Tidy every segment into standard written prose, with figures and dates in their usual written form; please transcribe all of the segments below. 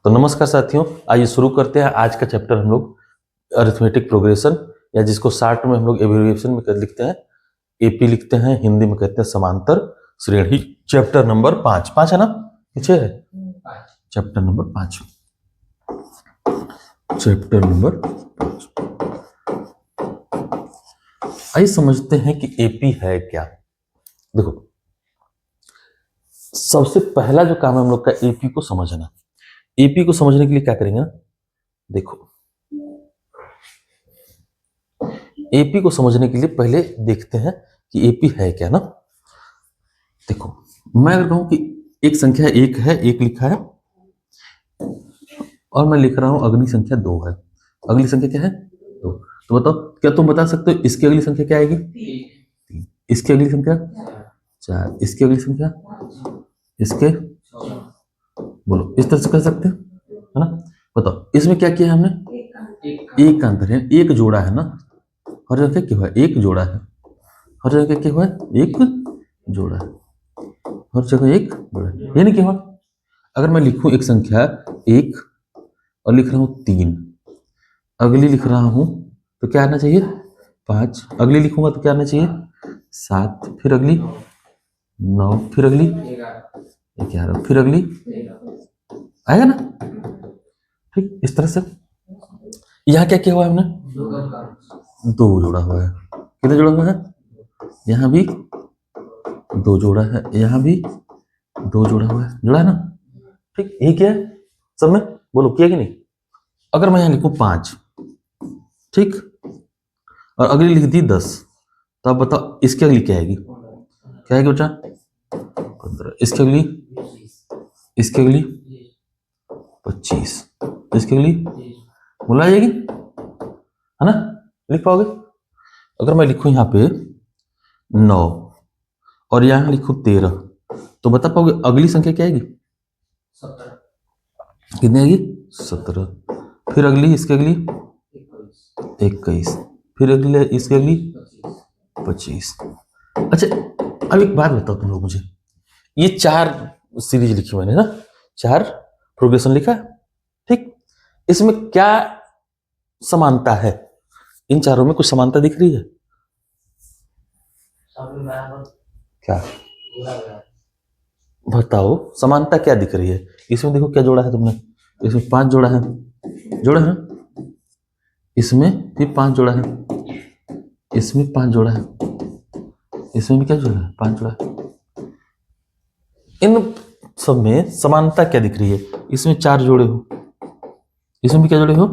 तो नमस्कार साथियों, आइए शुरू करते हैं आज का चैप्टर। हम लोग अरिथमेटिक प्रोग्रेशन या जिसको शार्ट में हम लोग एब्रिविएशन में लिखते हैं एपी लिखते हैं, हिंदी में कहते हैं समांतर श्रेणी। चैप्टर नंबर 5 है ना, पीछे है चैप्टर नंबर 5। चैप्टर नंबर 5 आइए समझते हैं कि एपी है क्या। देखो, सबसे पहला जो काम है हम लोग का एपी को समझना। एपी को समझने के लिए क्या करेंगे ना, देखो एपी को समझने के लिए पहले देखते हैं कि एपी है क्या ना। देखो, मैं अगर कहूं कि एक संख्या एक है, एक लिखा है, और मैं लिख रहा हूं अगली संख्या 2 है। अगली संख्या क्या है? 2। तो बताओ, क्या तुम बता सकते हो इसकी अगली संख्या क्या आएगी? 3। इसकी अगली संख्या 4। इसकी अगली संख्या, इसके, बोलो, इस तरह से कर सकते हो, है ना। बताओ इसमें क्या किया है हमने? एक का अंतर है, एक जोड़ा है ना। हर जगह क्या हुआ? एक जोड़ा है। हर जगह क्या हुआ? एक जोड़ा है। हर जगह एक जोड़ा है। यानी क्या हुआ? अगर मैं लिखूं एक संख्या 1 और लिख रहा हूं 3, अगली लिख रहा हूं तो क्या आना चाहिए? 5। अगली लिखूंगा तो क्या आना चाहिए? 7। फिर अगली 9, फिर अगली 11, फिर अगली आएगा ना। ठीक, इस तरह से यहाँ क्या किया हुआ है हमने? 2 जोड़ा हुआ है। कितने जोड़ा हुआ है? यहाँ भी 2 जोड़ा है, यहाँ भी 2 जोड़ा हुआ है। जोड़ा है ना। ठीक, यही क्या है सब में, बोलो किया कि नहीं? अगर मैं यहाँ लिखूं 5, ठीक, और अगली लिख दी 10, तो अब बताओ इसकी अगली क्या आएगी? क्या आएगी बेटा? 15। इसकी अगली, इसकी अगली 25, इसकी अगली बोला जाएगी, है ना। लिख पाओगे? अगर मैं लिखूं यहाँ पे 9 और यहाँ लिखूं 13, तो बता पाओगे अगली संख्या क्या आएगी? 17। कितनी आएगी? 17। फिर अगली, इसके अगली 21, फिर अगली इसके अगली 25। अच्छा, अब एक बात बताओ तुम लोग मुझे, ये 4 सीरीज लिखी मैंने ना, 4 प्रोग्रेशन लिखा, ठीक, इसमें क्या समानता है? इन चारों में कुछ समानता दिख रही है क्या? बताओ समानता क्या दिख रही है? इसमें देखो क्या जोड़ा है तुमने, इसमें 5 जोड़ा है, जोड़ा है। इसमें भी 5 जोड़ा है, इसमें 5 जोड़ा है, इसमें भी क्या जोड़ा है? 5 जोड़ा है। इन सब में समानता क्या दिख रही है? इसमें 4 जोड़े हो, इसमें भी क्या जोड़े हो?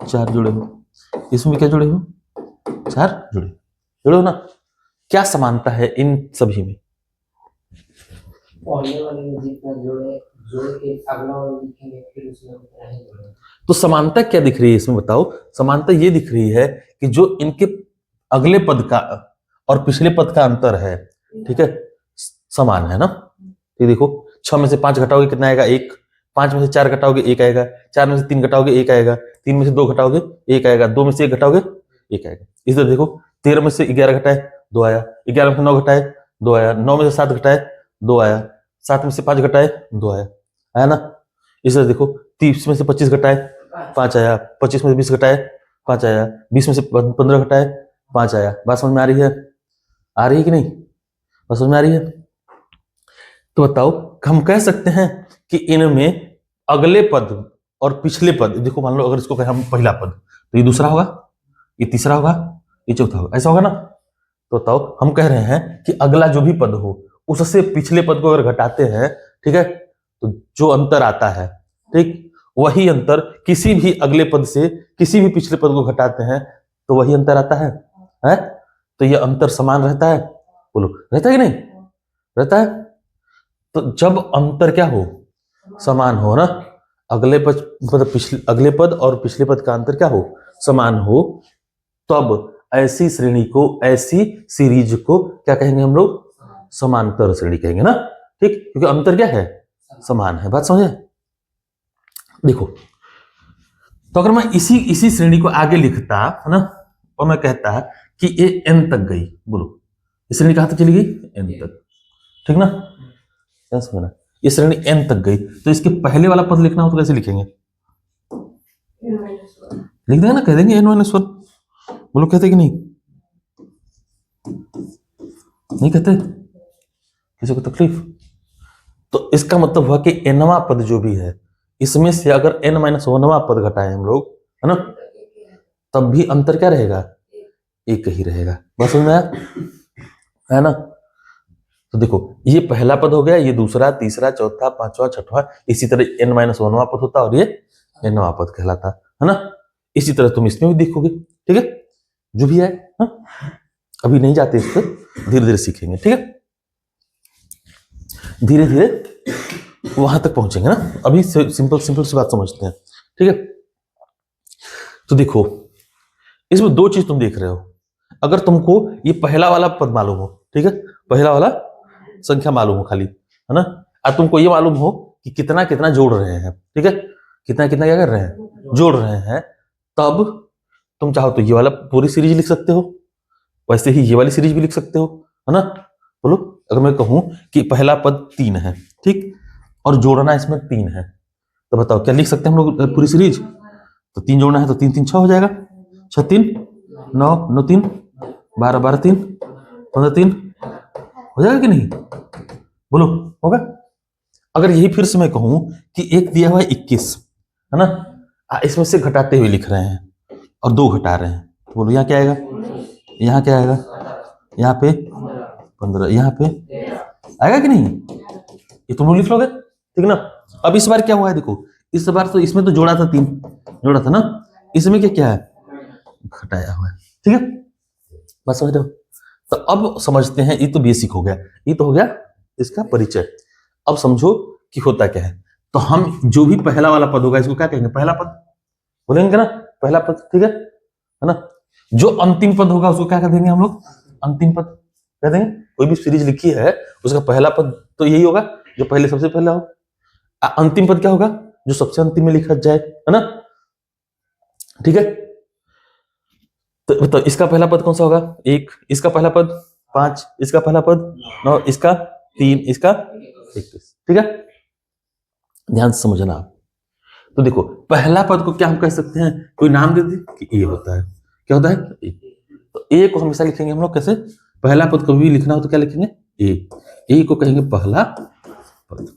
4 जोड़े हो, इसमें भी क्या जोड़े हो? 4 जोड़े, जोड़े हो ना। क्या समानता है इन सभी में? पहले वाले में जितना जोड़ के अगला वाला लिखेंगे, फिर उसमें उतना ही जोड़ेंगे। तो समानता क्या दिख रही है इसमें बताओ? समानता ये दिख रही है कि जो इनके अगले पद का और पिछले पद का अंतर है, ठीक है, समान है ना। ये देखो, 6 में से 5 घटाओगे कितना आएगा? 1। 5 में से 4 घटाओगे 1 आएगा। 4 में से 3 घटाओगे 1 आएगा। 3 में से 2 घटाओगे 1 आएगा। 2 में से 1 घटाओगे 1 आएगा। इधर देखो, 13 में से 11 घटाए 2 आया। 11 में से 9 घटाए 2 आया। 9 में से 7 घटाए 2 आया। 7 में से 5 घटाए 2 आया, आया ना। इधर देखो, 30 में से 25 घटाए 5 आया। 25 में से 20 घटाए 5 आया। 20 में से 15 घटाए 5 आया। बात समझ में आ रही है? आ रही है कि नहीं? बात समझ में आ रही है? तो बताओ, हम कह सकते हैं कि इनमें अगले पद और पिछले पद, देखो मान लो अगर इसको कहें हम पहला पद, तो ये दूसरा होगा, ये तीसरा होगा, ये चौथा होगा, ऐसा होगा ना। तो बताओ, हम कह रहे हैं कि अगला जो भी पद हो उससे पिछले पद को अगर घटाते हैं, ठीक है, तो जो अंतर आता है, ठीक, वही अंतर किसी भी अगले पद से किसी भी पिछले पद को घटाते हैं तो वही अंतर आता है? तो ये अंतर समान रहता है? बोलो, रहता है कि नहीं रहता है? तो जब अंतर क्या हो? समान हो ना। अगले पद मतलब पिछले, अगले पद और पिछले पद का अंतर क्या हो? समान हो, तब ऐसी श्रेणी को, ऐसी सीरीज को क्या कहेंगे हम लोग? समांतर श्रेणी कहेंगे ना। ठीक, क्योंकि अंतर क्या है? समान है। बात समझे? देखो, तो अगर मैं इसी श्रेणी को आगे लिखता है ना, और मैं कहता कि ये n तक गई, बोलो ये श्रेणी कहां तक चली गई? n तक, ठीक ना। क्या समझना? ये श्रेणी n तक गई, तो इसके पहले वाला पद लिखना हो तो कैसे लिखेंगे? लिख देंगे ना, कह देंगे n-1। बोलो कहते कि नहीं? नहीं कहते? किसी को तकलीफ? तो इसका मतलब हुआ कि nवां पद जो भी है इसमें से अगर n-1वां पद घटाए हम लोग, है ना, तब भी अंतर क्या रहेगा? एक ही रहेगा। बस समझ में आया? है ना? तो देखो ये पहला पद हो गया, ये दूसरा, तीसरा, चौथा, पांचवा, छठवां, इसी तरह n-1वां पद होता और ये nवां पद कहलाता, है ना? इसी तरह तुम इसमें भी देखोगे, ठीक है? जो भी है, हाँ? अभी नहीं जाते इस पर, धीरे धीरे सीखेंगे, ठीक है? धीरे धीरे वहां तक पहुंचेंगे ना। अभी सिंपल सिंपल सी बात समझते हैं, ठीक है? तो देखो इसमें दो चीज तुम देख रहे हो। अगर तुमको ये पहला वाला पद मालूम हो, ठीक है, पहला वाला संख्या मालूम हो खाली, है ना, और तुमको ये मालूम हो कि कितना कितना जोड़ रहे हैं, ठीक है, कितना कितना क्या कर रहे हैं? जोड़ रहे हैं, तब तुम चाहो तो ये वाला पूरी सीरीज लिख सकते हो, वैसे ही ये वाली सीरीज भी लिख सकते हो, है ना? बोलो अगर मैं कहूं कि पहला पद 3 है, ठीक, और जोड़ना इसमें 3 है, तो बताओ क्या लिख सकते हैं हम लोग पूरी सीरीज? तो 3 जोड़ना है तो 3 3 6 हो जाएगा, 6 3 9 9 3 12 12 3 15 3 हो जाएगा कि नहीं? बोलो होगा? अगर यही फिर से मैं कहूं कि एक दिया हुआ है 21, है ना, इसमें से घटाते हुए लिख रहे हैं और 2 घटा रहे हैं, तो बोलो यहाँ क्या आएगा? यहाँ क्या आएगा? यहाँ पे 15, यहाँ पे आएगा कि नहीं? ये तुम लोग लिख लोगे, ठीक ना? अब इस बार क्या हुआ है देखो, इस बार तो इसमें तो जोड़ा था 3, जोड़ा था ना, इसमें क्या क्या है? घटाया हुआ है, ठीक है? बस समझ रहे हो? तो अब समझते हैं, ये तो बेसिक हो गया, ये तो हो गया इसका परिचय। अब समझो कि होता क्या है। तो हम जो भी पहला वाला पद होगा इसको क्या कहेंगे? पहला पद बोलेंगे ना, पहला पद, ठीक है ना? जो अंतिम पद होगा उसको क्या कह देंगे हम लोग? अंतिम पद कह देंगे। कोई भी सीरीज लिखी है उसका पहला पद तो यही होगा जो पहले सबसे पहला हो, अंतिम पद क्या होगा? जो सबसे अंतिम में लिखा जाए, है ना? ठीक है? तो इसका पहला पद कौन सा होगा? 1, इसका पहला पद 5, इसका पहला पद 9, इसका 3, इसका 21, ठीक है? ध्यान से समझना आप। तो देखो पहला पद को क्या हम कह सकते हैं? कोई नाम दे दे कि ए होता है, क्या होता है? ए। तो ए को हमेशा लिखेंगे हम लोग कैसे? पहला पद कभी भी लिखना हो तो क्या लिखेंगे? ए को कहेंगे पहला पद।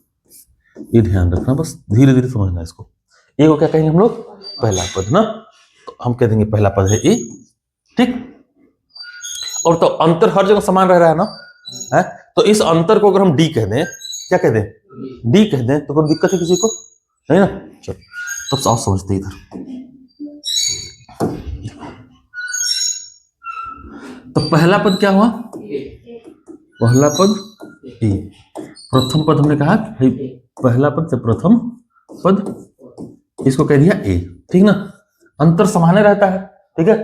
ये ध्यान रखना, बस धीरे धीरे समझना इसको। ए को क्या कहेंगे हम लोग? पहला पद ना, तो हम कह देंगे पहला पद है ए, ठीक? और तो अंतर हर जगह समान रह रहा है ना, है? तो इस अंतर को अगर हम डी कह दें, क्या कह दें? डी कह दें, तो कोई दिक्कत है किसी को? नहीं ना? चलो तब साफ समझते इधर। तो पहला पद क्या हुआ? पहला पद ए। प्रथम पद हमने कहा कि पहला पद से प्रथम पद, इसको कह दिया ए, ठीक ना? अंतर समान रहता है, ठीक है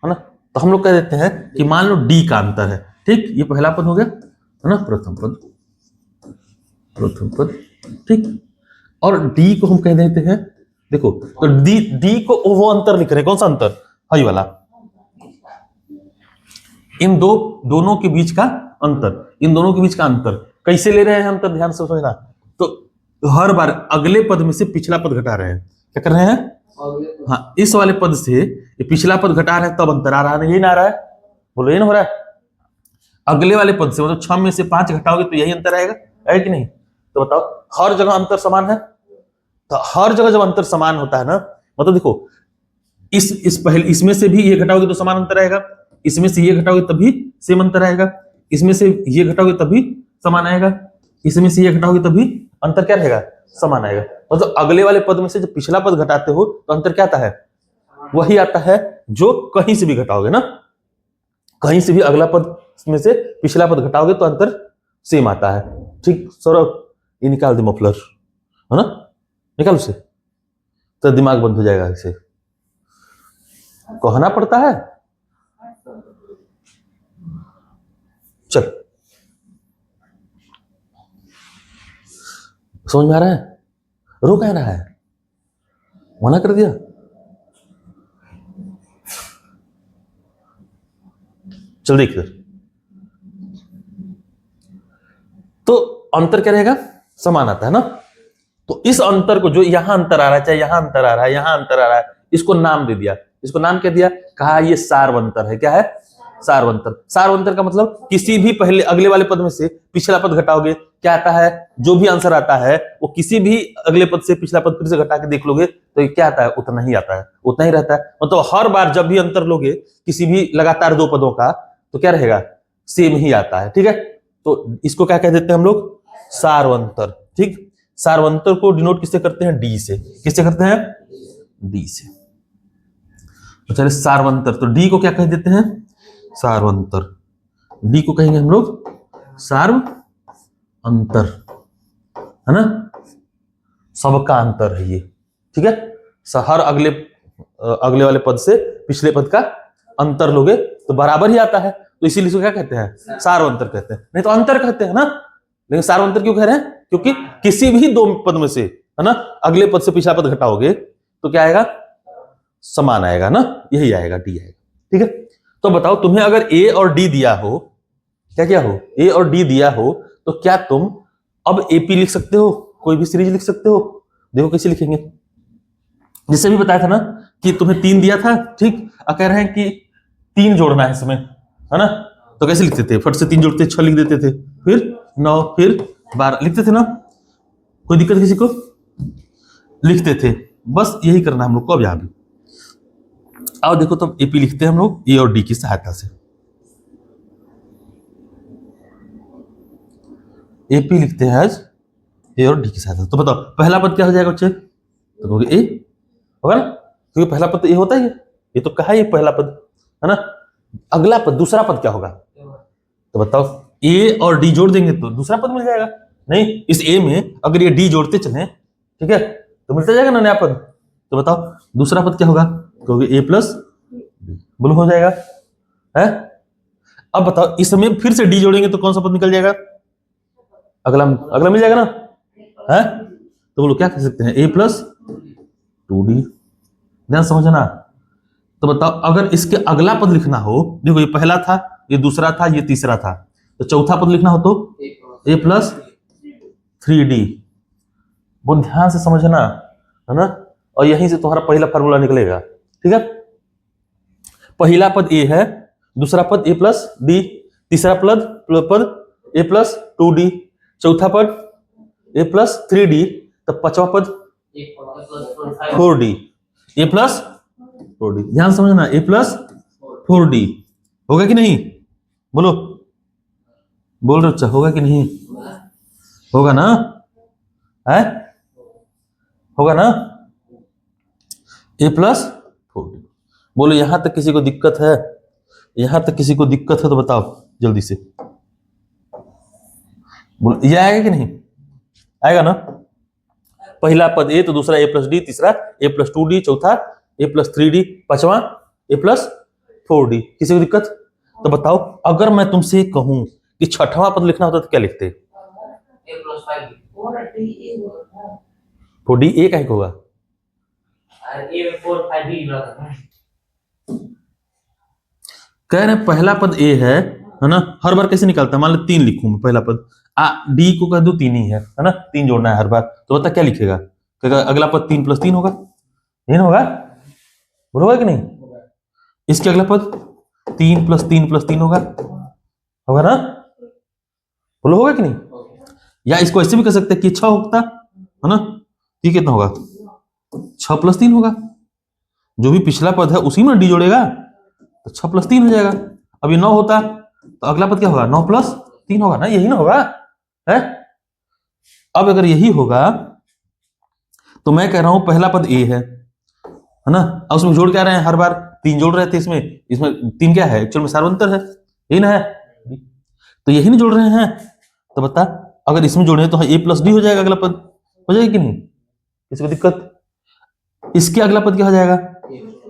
ना? तो हम लोग कह देते हैं कि मान लो डी का अंतर है, ठीक? ये पहला पद हो गया, है ना? प्रथम पद, प्रथम पद, ठीक? और डी को हम कह देते हैं, देखो तो डी को वो अंतर लिख रहे हैं, कौन सा अंतर? हाई वाला, इन दोनों के बीच का अंतर, इन दोनों के बीच का अंतर कैसे ले रहे हैं अंतर? ध्यान से समझना। तो हर बार अगले पद में से पिछला पद घटा रहे हैं, क्या कर रहे हैं? हाँ, इस वाले पद से ये पिछला पद घटा रहे हैं तब अंतर आ रहा है, यही ना आ रहा है? बोलो ये ना हो रहा है? अगले वाले पद से मतलब 6 में से 5 घटाओगे तो यही अंतर आएगा, है कि नहीं? तो बताओ हर जगह अंतर समान है? तो हर जगह जब अंतर समान होता है ना, मतलब देखो इस पहले इसमें से भी ये घटाओगे तो समान अंतर आएगा, इसमें से ये घटाओगे तभी सेम अंतर आएगा, इसमें से ये घटाओगे तभी समान आएगा, इसमें से ये घटाओगे तभी अंतर क्या रहेगा? समान आएगा। मतलब अगले वाले पद में से जब पिछला पद घटाते हो तो अंतर क्या आता है? वही आता है जो कहीं से भी घटाओगे ना, कहीं से भी अगला पद में से पिछला पद घटाओगे तो अंतर सेम आता है, ठीक? सौरभ ये निकाल दे मफलर, है ना? निकाल उसे, तो दिमाग बंद हो जाएगा। इसे कहना पड़ता है। चल समझ में आ रहा है? रो कह रहा है, मना कर दिया? चल देख इधर। तो अंतर क्या रहेगा? समान आता है ना। तो इस अंतर को, जो यहां अंतर आ रहा है, चाहे यहां अंतर आ रहा है, यहां अंतर आ रहा है, इसको नाम दे दिया। इसको नाम क्या दिया? कहा ये सार्वंतर है। क्या है? सार्वंतर। सार्वंतर का मतलब किसी भी पहले अगले वाले पद में से पिछला पद घटाओगे, क्या आता है? जो भी आंसर आता है वो किसी भी अगले पद से पिछला पद फिर से घटा के देख लोगे तो ये क्या आता है? उतना ही आता है, उतना ही रहता है। मतलब हर बार जब भी अंतर लोगे किसी भी लगातार दो पदों का, तो क्या रहेगा? सेम ही आता है। ठीक है, तो इसको क्या कह देते हैं हम लोग? सार्वंतर। ठीक, सार्वंतर को डिनोट किससे करते हैं? डी से। किससे करते हैं? डी से। तो चलिए सार्वंतर, तो डी को क्या कह देते हैं? सार्वंतर। डी को कहेंगे हम लोग सार्व अंतर, है ना? सबका अंतर है ये। ठीक है, हर अगले वाले पद से पिछले पद का अंतर लोगे तो बराबर ही आता है, तो इसीलिए इसको क्या कहते हैं? सार्वंतर कहते हैं। नहीं तो अंतर कहते हैं ना, लेकिन सार्वंतर क्यों कह रहे हैं? क्योंकि किसी भी दो पद में से, है ना, अगले पद से पिछला पद घटाओगे तो क्या आएगा? समान आएगा ना, यही आएगा, डी आएगा। ठीक है, तो बताओ तुम्हें अगर ए और डी दिया हो, क्या क्या हो? ए और डी दिया हो, तो क्या तुम अब एपी लिख सकते हो? कोई भी सीरीज लिख सकते हो? देखो कैसे लिखेंगे। जैसे भी बताया था ना कि तुम्हें 3 दिया था, ठीक, अब कह रहे हैं कि 3 जोड़ना है इसमें, है ना? तो कैसे लिखते थे? फट से 3 जोड़ते 6 लिख देते थे, फिर 9, फिर 12 लिखते थे ना। कोई दिक्कत किसी को? लिखते थे। बस यही करना हम लोग को अब यहां भी। आओ देखो, तो एपी लिखते हैं हम लोग ए और डी की सहायता से। एपी लिखते हैं आज ए और डी की सहायता से। तो बताओ पहला पद क्या हो जाएगा बच्चे? तो कहोगे ए होगा ना, क्योंकि पहला पद तो ए होता ही है, ये तो कहा ये पहला पद, है ना? अगला पद, दूसरा पद क्या होगा? तो बताओ ए और डी जोड़ देंगे तो दूसरा पद मिल जाएगा। नहीं, इस ए में अगर ये डी जोड़ते चले, ठीक है, तो मिलता जाएगा ना नया पद। तो बताओ दूसरा पद क्या होगा? क्योंकि ए प्लस बोलो हो जाएगा, है? अब बताओ इसमें फिर से डी जोड़ेंगे तो कौन सा पद निकल जाएगा? अगला अगला मिल जाएगा ना, है? तो बोलो क्या कह सकते हैं? ए प्लस 2d। ध्यान समझना। तो बताओ अगर इसके अगला पद लिखना हो, देखो ये पहला था, ये दूसरा था, ये तीसरा था, तो चौथा पद लिखना हो तो ए प्लस 3d। बहुत ध्यान से समझना, है ना? और यहीं से तुम्हारा पहला फार्मूला निकलेगा। ठीक है, पहला पद ए है, दूसरा पद ए प्लस डी, तीसरा पद ए प्लस 2d, चौथा पद ए प्लस 3d, तब पांचवा पद 4d, ए प्लस 4d। ध्यान समझना, ए प्लस 4d होगा कि नहीं? बोलो, बोल रहे अच्छा, होगा कि नहीं? होगा ना, है? होगा ना, ए प्लस 4d। बोलो यहां तक किसी को दिक्कत है? यहां तक किसी को दिक्कत है तो बताओ जल्दी से। बोलो ये आएगा कि नहीं? आएगा ना? पहला पद ए तो दूसरा ए प्लस डी, तीसरा ए प्लस 2d, चौथा ए प्लस 3d, पांचवा ए प्लस 4d। किसी को दिक्कत? तो बताओ अगर मैं तुमसे कहूं कि छठवां पद लिखना होता तो क्या लिखते? 4d। ए का होगा? कह रहे पहला पद ए है ना? हर बार कैसे निकालता है? मान लो 3 लिखूं मैं पहला पद, डी को कह दो 3 ही है ना? 3 जोड़ना है हर बार, तो बता क्या लिखेगा? कहेगा अगला पद 3 प्लस 3 होगा, यही ना होगा? होगा कि नहीं? इसके अगला पद 3 प्लस 3 प्लस 3 होगा, होगा ना? बोलो होगा कि नहीं? या इसको ऐसे भी कर सकते हैं कि 6 होता है ना? ये कितना होगा? 6 प्लस 3 होगा। जो भी पिछला पद है उसी में डी जोड़ेगा तो 6 प्लस 3 हो जाएगा। अब ये 9 होता तो अगला पद क्या होगा? 9 प्लस 3 होगा ना, यही ना होगा, है? अब अगर यही होगा तो मैं कह रहा हूं पहला पद ए है ना? अब उसमें जोड़ क्या रहे हैं? हर बार 3 जोड़ रहे थे, इसमें 3 क्या है? एक्चुअल में सार्वंतर है, यही ना है? तो यही नहीं जोड़ रहे हैं, तो बता अगर इसमें जोड़े तो ए प्लस डी हो जाएगा, अगला पद हो जाएगा कि नहीं? किसी को दिक्कत? इसके अगला पद क्या हो जाएगा?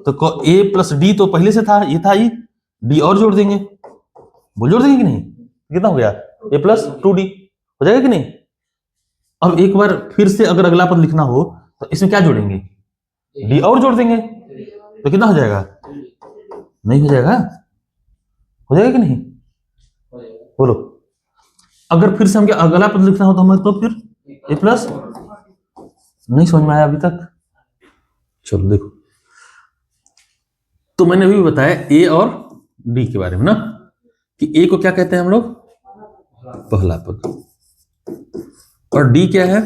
तो ए प्लस डी तो पहले से था, ये था ही, डी और जोड़ देंगे, बोल जोड़ देंगे कि नहीं? कितना हो गया? ए प्लस 2d हो जाएगा कि नहीं? अब एक बार फिर से अगर अगला पद लिखना हो तो इसमें क्या जोड़ेंगे? डी और जोड़ देंगे, तो कितना हो जाएगा? नहीं हो जाएगा? हो जाएगा कि नहीं? बोलो। अगर फिर से हम क्या अगला पद लिखना हो तो हमें तो फिर ए प्लस, नहीं समझ में आया अभी तक? चलो देखो, तो मैंने अभी बताया ए और डी के बारे में ना, कि ए को क्या कहते हैं हम लोग? पहला पद, और डी क्या है?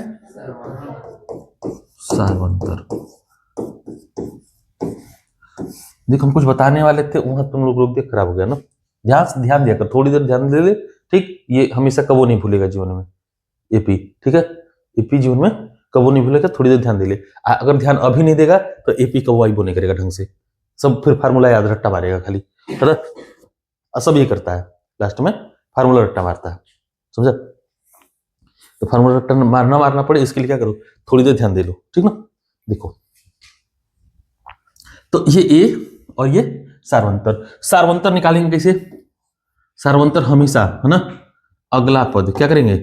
सार्वंतर। देखो हम कुछ बताने वाले थे, वहां तुम लोग रोक दिया, खराब हो गया ना। ध्यान दिया कर, थोड़ी देर ध्यान दे ले, ठीक? ये हमेशा कबो नहीं भूलेगा जीवन में, एपी, ठीक है? एपी जीवन में कबो नहीं भूलेगा, थोड़ी देर ध्यान दे ले। अगर ध्यान अभी नहीं देगा तो एपी कबो आई नहीं करेगा ढंग से, सब फिर फार्मूला याद रट्टा मारेगा खाली, सब ये करता है, लास्ट में फार्मूला रट्टा मारता है, समझा? तो फार्मूला रट्टा मारना पड़े, इसके लिए क्या करो, थोड़ी देर ध्यान दे लो, ठीक ना? देखो, तो ये ए और ये सार्वंतर, सार्वंतर निकालेंगे कैसे? सार्वंतर हमेशा, है ना, अगला पद क्या करेंगे?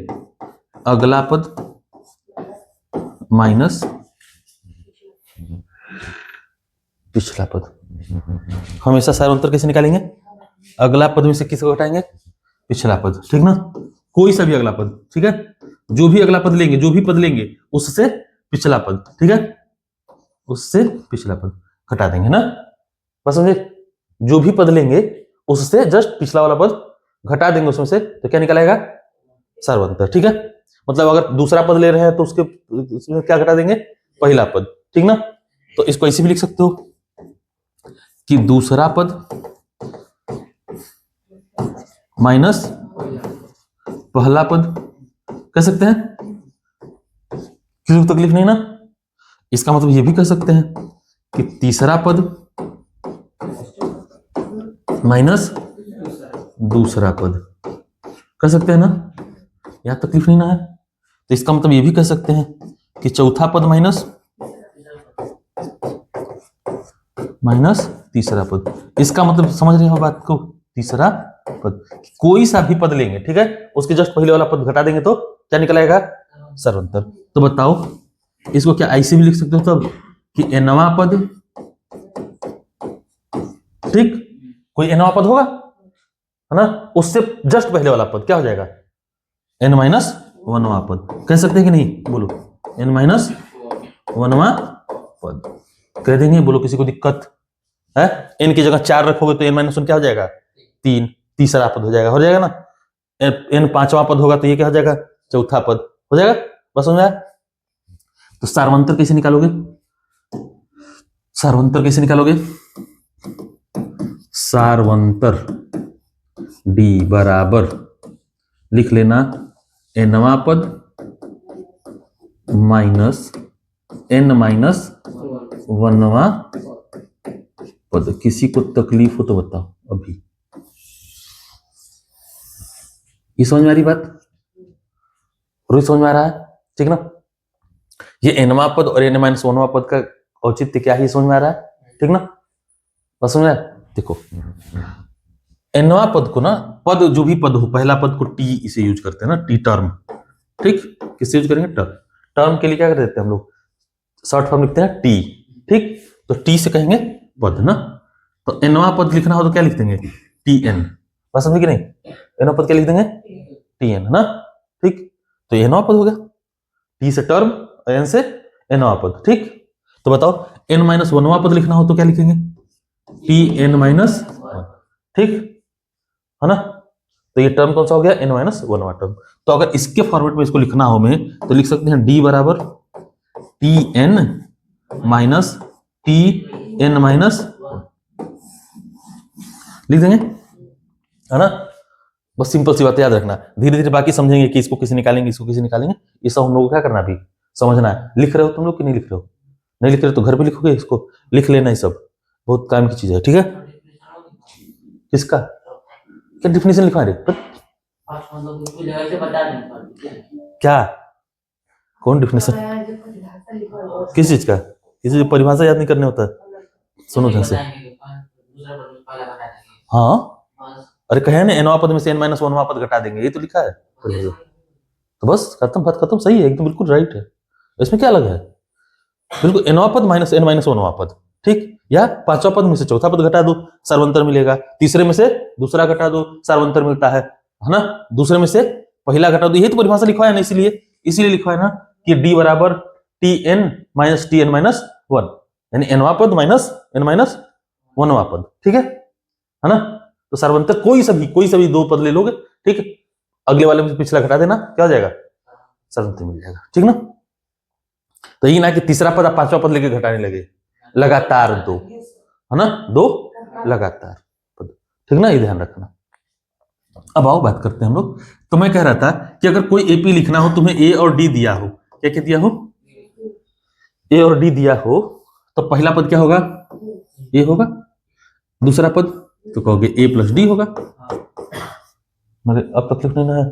अगला पद माइनस पिछला पद। हमेशा सार्वंतर कैसे निकालेंगे? अगला पद में से किसको घटाएंगे? पिछला पद, ठीक ना? कोई सा भी अगला पद, ठीक है? जो भी अगला पद लेंगे, जो भी पद लेंगे उससे पिछला पद, ठीक है? उससे पिछला पद घटा देंगे ना, बस समझे? जो भी पद लेंगे उससे जस्ट पिछला वाला पद घटा देंगे उसमें से, तो क्या निकलेगा? सार्वंतर, ठीक है? मतलब अगर दूसरा पद ले रहे हैं तो उसमें क्या घटा देंगे? पहला पद, ठीक ना? तो इसको ऐसे भी लिख सकते हो कि दूसरा पद माइनस पहला पद, कह सकते हैं? किसी को तकलीफ नहीं ना? इसका मतलब ये भी कह सकते हैं कि तीसरा पद माइनस दूसरा पद, कर सकते हैं ना? यहां तकलीफ नहीं ना है? तो इसका मतलब ये भी कह सकते हैं कि चौथा पद माइनस तीसरा पद। इसका मतलब समझ रहे हो बात को? तीसरा पद, कोई सा भी पद लेंगे, ठीक है, उसके जस्ट पहले वाला पद घटा देंगे तो क्या निकल आएगा? सार्वंतर। तो बताओ, इसको क्या ऐसे भी लिख सकते हो तब कि एनवा पद, ठीक, कोई एनवा पद होगा, है ना, उससे जस्ट पहले वाला पद क्या हो जाएगा? एन माइनस वनवा पद, कह सकते हैं कि नहीं? बोलो, एन माइनस वनवा पद कह देंगे, बोलो किसी को दिक्कत है? एन की जगह 4 रखोगे तो एन माइनस वन क्या हो जाएगा? 3, तीसरा पद हो जाएगा ना? एन पांचवा पद होगा तो ये क्या हो जाएगा? चौथा पद हो जाएगा, बस समझ आया? तो सार्वंतर कैसे निकालोगे? सार्वंतर कैसे निकालोगे? सार्वंतर डी बराबर लिख लेना एनवा पद माइनस एन माइनस वनवा पद। किसी को तकलीफ हो तो बताओ अभी। ये समझ में आ रही बात? रोहित समझ में आ रहा है? ठीक ना? ये एनवा पद और एन माइनस वनवा पद का औचित्य क्या है, समझ में आ रहा है? ठीक ना? बस समझ में? देखो, एनवा पद को ना, पद जो भी पद हो, पहला पद को टी इसे यूज करते हैं ना, टी टर्म, ठीक? किससे यूज करेंगे? टर्म। टर्म के लिए क्या कर देते हैं हम लोग? शॉर्ट फॉर्म लिखते हैं टी, ठीक? तो टी से कहेंगे पद ना, तो एनवा पद लिखना हो तो क्या लिख देंगे? T N. बस समझे कि नहीं? एनवा पद क्या लिख देंगे? टी एन, है ना? ठीक, तो एनवा पद हो गया, टी से टर्म, एन से एनवा पद, ठीक? तो बताओ, एन माइनस वनवा पद लिखना हो तो क्या लिखेंगे? टी एन माइनस, ठीक है ना? तो ये टर्म कौन सा हो गया? N minus oneth term. तो अगर इसके फॉर्मेट में इसको लिखना हो हमें तो लिख सकते हैं डी बराबर T N minus T N minus, लिख देंगे, है ना? बस सिंपल सी बात याद रखना, धीरे धीरे बाकी समझेंगे कि इसको कैसे निकालेंगे, इसको कैसे निकालेंगे। ये सब हम लोग को क्या करना अभी समझना है। लिख रहे हो तुम लोग कि नहीं लिख रहे हो? नहीं लिख रहे हो तो घर पे लिखोगे, इसको लिख लेना, ये सब बहुत काम की चीज है, ठीक है? किसका क्या डिफिनेशन लिखवा रहे? क्या, कौन डिफिनेशन? किस चीज का? किसी जो परिभाषा याद नहीं करने होता? सुनो ध्यान से। हाँ, अरे कहे ना एनवा पद में से एन माइनस वनवा पद घटा देंगे, ये तो लिखा है। तो बस खत्म, बात खत्म, सही है एकदम, बिल्कुल राइट है। इसमें क्या अलग है? बिल्कुल एनवा पद माइनस एन माइनस वनवा पद, ठीक? या पांचवा पद में से चौथा पद घटा दो, सार्वंतर मिलेगा। तीसरे में से दूसरा घटा दो, सार्वंतर मिलता है ना? दूसरे में से पहला घटा दो, यही तो परिभाषा लिखवाया ना, इसीलिए लिखवाया ना कि डी बराबर टी एन माइनस 1, यानी एनवा पद माइनस एन माइनस वनवा पद, ठीक है ना। तो सार्वंतक कोई सभी दो पद ले लोगे, ठीक है, अगले वाले में पिछला घटा देना, क्या हो जाएगा, सार्वंतक मिल जाएगा, ठीक ना। तो ये ना कि तीसरा पद आप पांचवा पद लेके घटाने लगे, लगातार दो, है ना, दो लगातार पद, ठीक ना, ये ध्यान रखना। अब आओ बात करते हैं हम लोग। तो मैं कह रहा था कि अगर कोई एपी लिखना हो, तुम्हें ए और डी दिया हो, क्या क्या दिया हो, ए और डी दिया हो, तो पहला पद क्या होगा, ए होगा, दूसरा पद तो कहोगे ए प्लस डी होगा। मेरे अब तकलीफ नहीं ना है,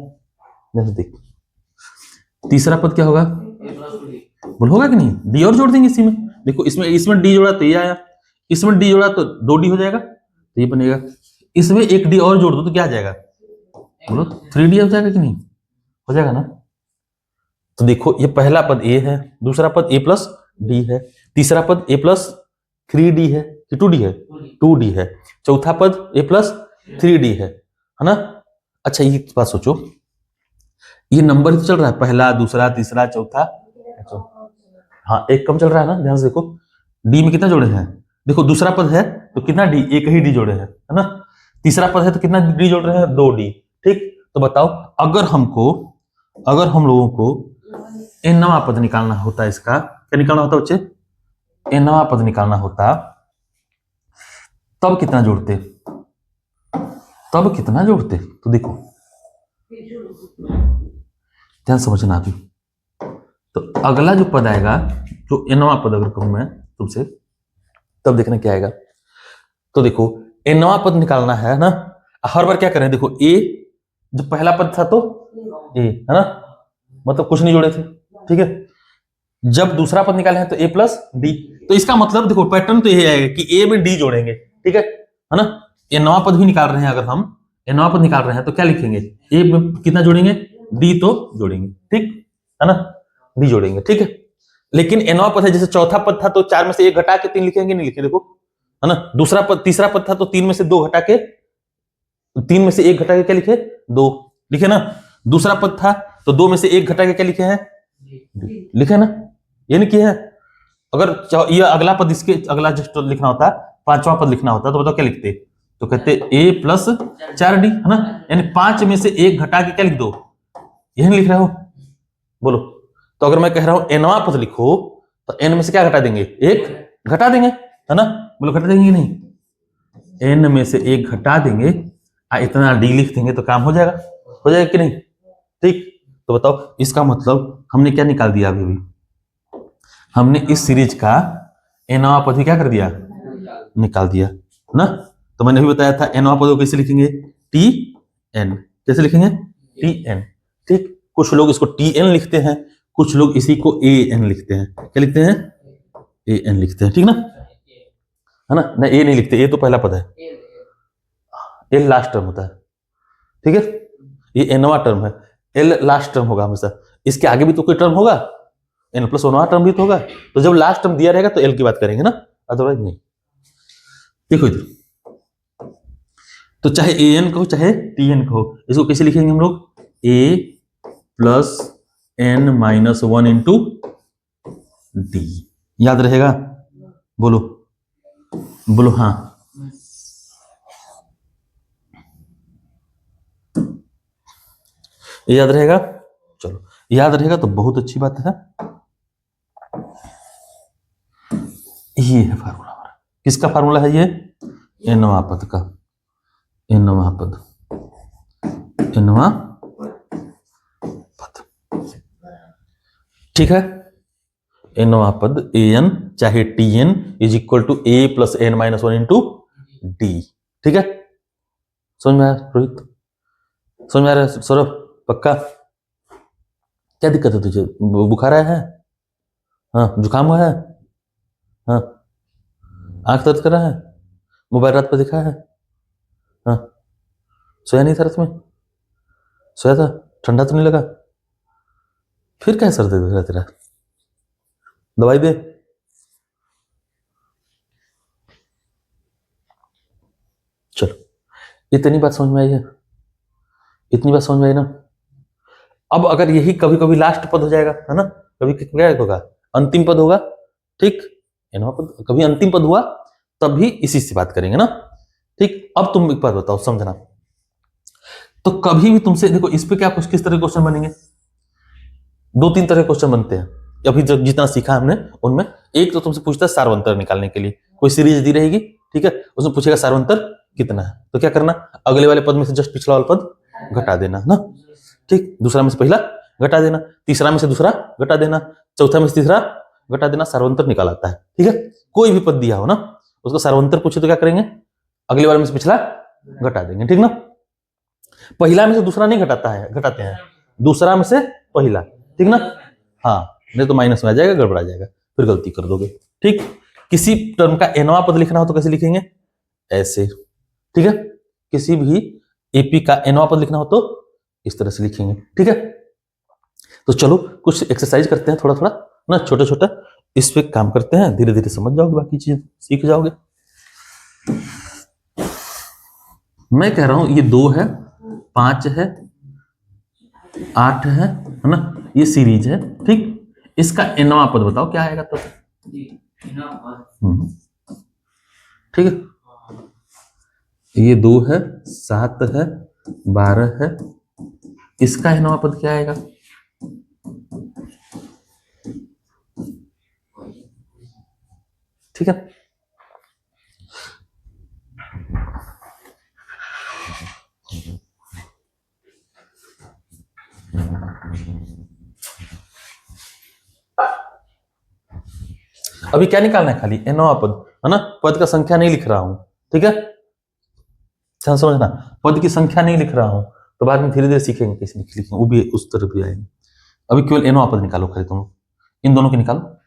जैसे देख, तीसरा पद क्या होगा, बोल होगा कि नहीं, डी और जोड़ देंगे इसी में, देखो इसमें डी जोड़ा तो ये आया, इसमें डी जोड़ा तो 2d हो जाएगा, तो ये बनेगा, इसमें एक डी और जोड़ दो तो क्या आ जाएगा, बोलो 3d हो जाएगा कि नहीं, हो जाएगा ना। तो देखो ये पहला पद ए है, दूसरा पद ए प्लस डी है, तीसरा पद ए प्लस 3d है कि 2d है, 2d है, चौथा पद ए प्लस 3d है ना। अच्छा ये बात सोचो, ये नंबर तो चल रहा है, पहला दूसरा तीसरा चौथा, हाँ एक कम चल रहा है ना, ध्यान से देखो, डी में कितना जोड़े हैं, देखो दूसरा पद है तो कितना डी, एक ही डी जोड़े हैं, है ना, तीसरा पद है तो कितना डी जोड़ रहे हैं, 2d, ठीक। तो बताओ अगर हम लोगों को nवां पद निकालना होता, इसका क्या निकालना होता बच्चे, nवां पद निकालना होता, तब कितना जोड़ते, तो देखो ध्यान समझना अभी। तो अगला जो पद आएगा, जो nवां पद अगर कहूं मैं तुमसे, तब देखना क्या आएगा। तो देखो nवां पद निकालना है ना, हर बार क्या करें, देखो ए जो पहला पद था तो ए, है ना, मतलब कुछ नहीं जोड़े थे, ठीक है। जब दूसरा पद निकाले हैं तो ए प्लस डी, तो इसका मतलब देखो पैटर्न तो ये आएगा कि ए में डी जोड़ेंगे, ठीक है ना। nवां पद भी निकाल रहे हैं, अगर हम nवां पद निकाल रहे हैं तो क्या लिखेंगे, ए में कितना जोड़ेंगे, डी तो जोड़ेंगे, ठीक है ना, डी जोड़ेंगे, ठीक है। लेकिन nवां पद है, जैसे चौथा पद था तो 4 में से 1 घटा के 3 लिखेंगे, नहीं लिखे, देखो, है ना। तीसरा पद था तो 3 में से 2 घटा के, 3 में से 1 घटा के क्या लिखे, 2 लिखे ना। दूसरा पद था तो 2 में से 1 घटा के क्या लिखे हैं, लिखे ना, ये नहीं किया है। अगर ये अगला पद, इसके अगला जो लिखना होता, पांचवा पद लिखना होता, तो बताओ क्या लिखते, तो कहते ए प्लस 4d, है ना, यानी 5 में से 1 घटा के क्या लिख दो, यही नहीं लिख रहे हो, बोलो। तो अगर मैं कह रहा हूं nवां पद लिखो, तो n में से क्या घटा देंगे, 1 घटा देंगे, है ना, बोलो घटा देंगे नहीं, n में से 1 घटा देंगे, इतना d लिख देंगे तो काम हो जाएगा कि नहीं, ठीक। तो बताओ इसका मतलब हमने क्या निकाल दिया, अभी हमने इस सीरीज का nवां पद भी क्या कर दिया, निकाल दिया ना। तो मैंने भी बताया था nवां पद को कैसे लिखेंगे, tn, कैसे लिखेंगे, tn, ठीक। कुछ लोग इसको tn लिखते हैं, कुछ लोग इसी को an लिखते हैं, क्या लिखते हैं, an लिखते हैं, ठीक ना, है ना, ना ए नहीं लिखते, ए तो पहला पद है, एल लास्ट टर्म होता है, ठीक है, ये nवां टर्म है, एल लास्ट टर्म होगा हमेशा, इसके आगे भी तो कोई टर्म होगा, n प्लस 1वां टर्म भी तो होगा, तो जब लास्ट टर्म दिया रहेगा तो एल की बात करेंगे ना, अदरवाइज नहीं। देखो इधर, तो चाहे an कहो चाहे tn कहो, इसको कैसे लिखेंगे हम लोग, a plus n minus 1 into D, याद रहेगा, बोलो हाँ, याद रहेगा, चलो याद रहेगा तो बहुत अच्छी बात है। ये है फार्मूला हमारा, किसका फार्मूला है ये, nवां पद का, nवां पद, ठीक है। nवां पद an चाहे tn is equal to a plus n minus 1 into D, ठीक है, समझ में आया रोहित, समझ में आ रहा है सौरभ, पक्का। क्या दिक्कत है तुझे, बुखार आया है, हाँ जुकाम हुआ है, हाँ आंख दर्द कर रहा है, मोबाइल रात पर दिखा है, हाँ सोया नहीं था रात में, सोया था, ठंडा तो नहीं लगा, फिर क्या सर दर्द है तेरा, दवाई दे, चलो इतनी बात समझ में आई है, इतनी बात समझ में आई ना। अब अगर यही कभी कभी लास्ट पद हो जाएगा, है ना, कभी क्या होगा, अंतिम पद होगा, ठीक, एनवा पद कभी अंतिम पद हुआ तब भी इसी से बात करेंगे ना, ठीक। अब तुम एक बात बताओ समझना, तो कभी भी तुमसे देखो इस पे क्या कुछ किस तरह के क्वेश्चन बनेंगे, दो तीन तरह के क्वेश्चन बनते हैं अभी जब जितना सीखा हमने उनमें। एक तो तुमसे पूछता है सार्वंतर निकालने के लिए, कोई सीरीज दी रहेगी, ठीक है, उसमें पूछेगा सार्वंतर कितना है, तो क्या करना, अगले वाले पद में से जस्ट पिछला वाला पद घटा देना ना, ठीक, दूसरा में से पहला घटा देना, तीसरा में से दूसरा घटा देना, चौथा में से तीसरा घटा देना, सार्वंतर निकाल आता है, ठीक है। कोई भी पद दिया हो ना, उसका सार्वंतर पूछे तो क्या करेंगे, अगले वाले में से पिछला घटा देंगे, ठीक ना। पहला में से दूसरा नहीं घटाता है, घटाते हैं दूसरा में से पहला, ठीक ना, हाँ, नहीं तो माइनस में आ जाएगा, गड़बड़ा जाएगा, फिर गलती कर दोगे, ठीक। किसी टर्म का एनवा पद लिखना हो तो कैसे लिखेंगे, ऐसे, ठीक है। किसी भी एपी का एनवा पद लिखना हो तो इस तरह से लिखेंगे, ठीक है। तो चलो कुछ एक्सरसाइज करते हैं थोड़ा थोड़ा ना, छोटा छोटा, इस पे काम करते हैं, धीरे धीरे समझ जाओगे, बाकी चीज सीख जाओगे। मैं कह रहा हूं ये 2 है, 5 है, 8 है ना, ये सीरीज है, ठीक। इसका एनवा पद बताओ क्या आएगा तब, ठीक है। ये 2 है, 7 है, 12 है, इसका एनवा पद क्या आएगा, ठीक है। अभी क्या निकालना है, खाली एनवा पद है ना, पद का संख्या नहीं लिख रहा हूं, ठीक है, ध्यान समझना, पद की संख्या नहीं लिख रहा हूं, तो बाद में धीरे धीरे सीखेंगे कैसे लिखेंगे, वो भी उस तरफ भी आएंगे। अभी केवल एनवा पद निकालो खाली तुम, इन दोनों की निकालो।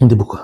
बुक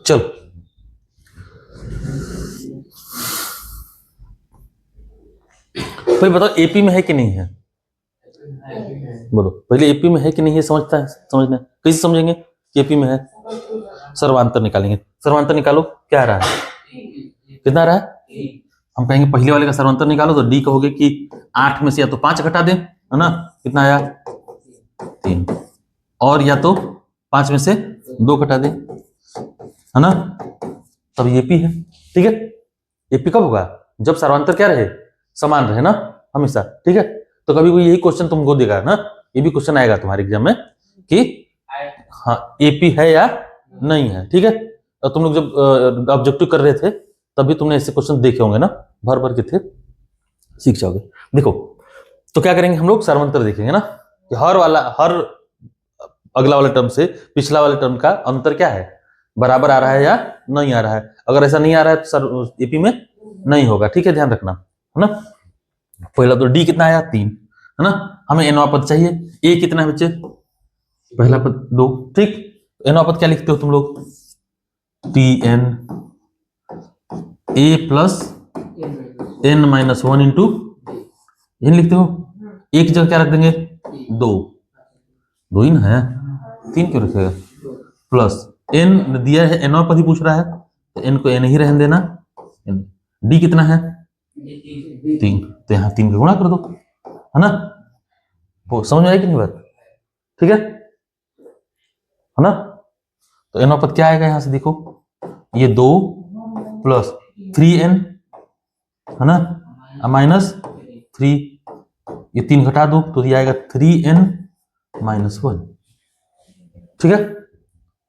चलो, भाई बताओ एपी में है कि नहीं है, बोलो पहले एपी में है कि नहीं है, समझता है, समझना है, कैसे समझेंगे कि एपी में है, सर्वांतर निकालेंगे, सर्वांतर निकालो, क्या आ रहा है, कितना आ रहा है, हम कहेंगे पहले वाले का सर्वांतर निकालो तो डी कहोगे कि 8 में से या तो 5 घटा दें, है ना, कितना आया 3, और या तो 5 में से 2 घटा दें, है ना, तब एपी है, ठीक है। एपी कब होगा, जब सर्वांतर क्या रहे, समान रहे ना, हमेशा, ठीक है। तो कभी कोई यही क्वेश्चन तुमको देगा ना, ये भी क्वेश्चन आएगा तुम्हारे एग्जाम में कि हाँ एपी है या नहीं है, ठीक है। तो तुम लोग जब ऑब्जेक्टिव कर रहे थे तभी तुमने ऐसे क्वेश्चन देखे होंगे ना, भर भर के थे। सीख जाओगे। देखो तो क्या करेंगे हम लोग, सार्वंतर देखेंगे ना कि हर अगला वाला टर्म से पिछला वाले टर्म का अंतर क्या है, बराबर आ रहा है या नहीं आ रहा है। अगर ऐसा नहीं आ रहा है तो सर एपी में नहीं होगा, ठीक है, ध्यान रखना है ना। पहला तो डी कितना आया 3 है ना, हमें एनवा पद चाहिए। ए कितना है बच्चे, पहला पद 2, ठीक। एनवा पद क्या लिखते हो तुम लोग, T N A plus N minus 1 into N लिखते हो। एक जगह क्या रख देंगे 2 ही ना है, 3 क्यों रखेगा, प्लस एन दिया है, एनवा पद ही पूछ रहा है तो एन को एन ही रहने देना। डी कितना है 3, तो यहाँ 3 का गुणा कर दो, है ना। वो समझ में आई कि नहीं बात, ठीक है ना। तो एनवा पद क्या आएगा, यहां से देखो ये 2 प्लस 3n है ना, माइनस 3, ये 3 घटा दो तो ये आएगा 3n माइनस 1, ठीक है।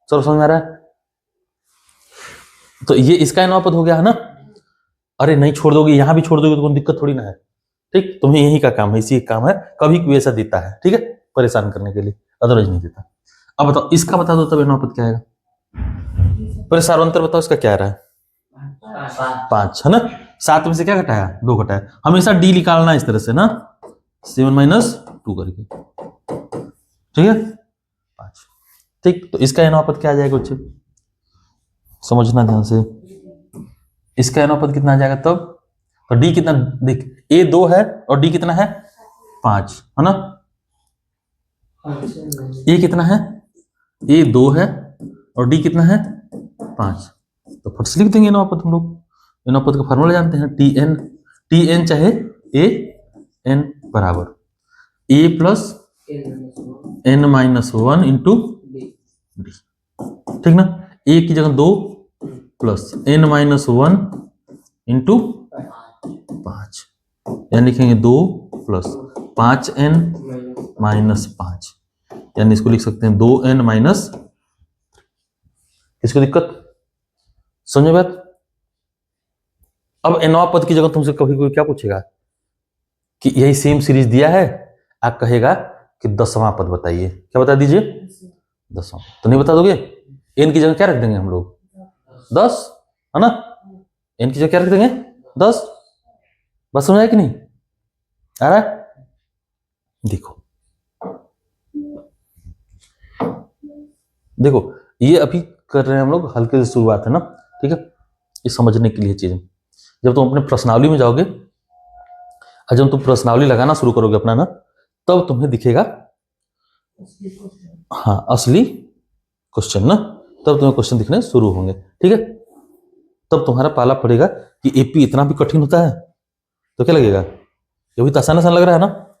चलो समझ में आ रहा है। तो ये इसका एनवा पद हो गया है ना। अरे नहीं छोड़ दोगे, यहां भी छोड़ दोगे तो कोई दिक्कत थोड़ी ना है, ठीक। तुम्हें यही का काम है, इसी का काम है, कभी कोई ऐसा देता है, ठीक है, परेशान करने के लिए, अदरवाइज नहीं देता। अब बताओ इसका बता दो तब एनवा पद क्या आएगा, पहले सार्वंतर बताओ इसका क्या आ रहा है 5 है ना। 7 में से क्या घटाया 2 घटाया, हमेशा डी निकालना इस तरह से ना, 7 माइनस 2 करके, ठीक है 5, ठीक। तो इसका एनवा पद क्या आ जाएगा बच्चे, समझना ध्यान से, इसका एनवा पद कितना आ जाएगा तब, तो डी कितना, देख ए 2 है और डी कितना है 5 है ना। ए कितना है, ए 2 है और डी कितना है 5, तो फट से लिख देंगे एनवा पद हम लोग। एनवा पद का फार्मूला जानते हैं, टी एन चाहे ए एन बराबर a plus N minus 1 into D, ठीक ना। ए की जगह 2 प्लस एन माइनस 1 इंटू 5, यानी लिखेंगे 2 प्लस 5n माइनस 5, यानी इसको लिख सकते हैं 2n माइनस, इसको दिक्कत समझे बात। अब एनवा पद की जगह तुमसे कभी कोई क्या पूछेगा कि यही सेम सीरीज दिया है, आप कहेगा कि 10वां पद बताइए, क्या बता दीजिए 10वां, तो नहीं बता दोगे। एन की जगह क्या रख देंगे हम लोग 10 है ना, एन की जगह क्या रख देंगे 10, बस समझ आया कि नहीं आ रहा है। देखो ये अभी कर रहे हैं हम लोग, हल्के से शुरुआत है ना, ठीक है, ये समझने के लिए चीजें। जब तुम अपने प्रश्नावली में जाओगे और जब तुम प्रश्नावली लगाना शुरू करोगे अपना ना, तब तुम्हें दिखेगा हाँ असली क्वेश्चन ना, तब तुम्हें क्वेश्चन दिखने शुरू होंगे, ठीक है। तब तुम्हारा पाला पड़ेगा कि एपी इतना भी कठिन होता है, तो क्या लगेगा ये भी तो आसान आसान लग रहा है ना,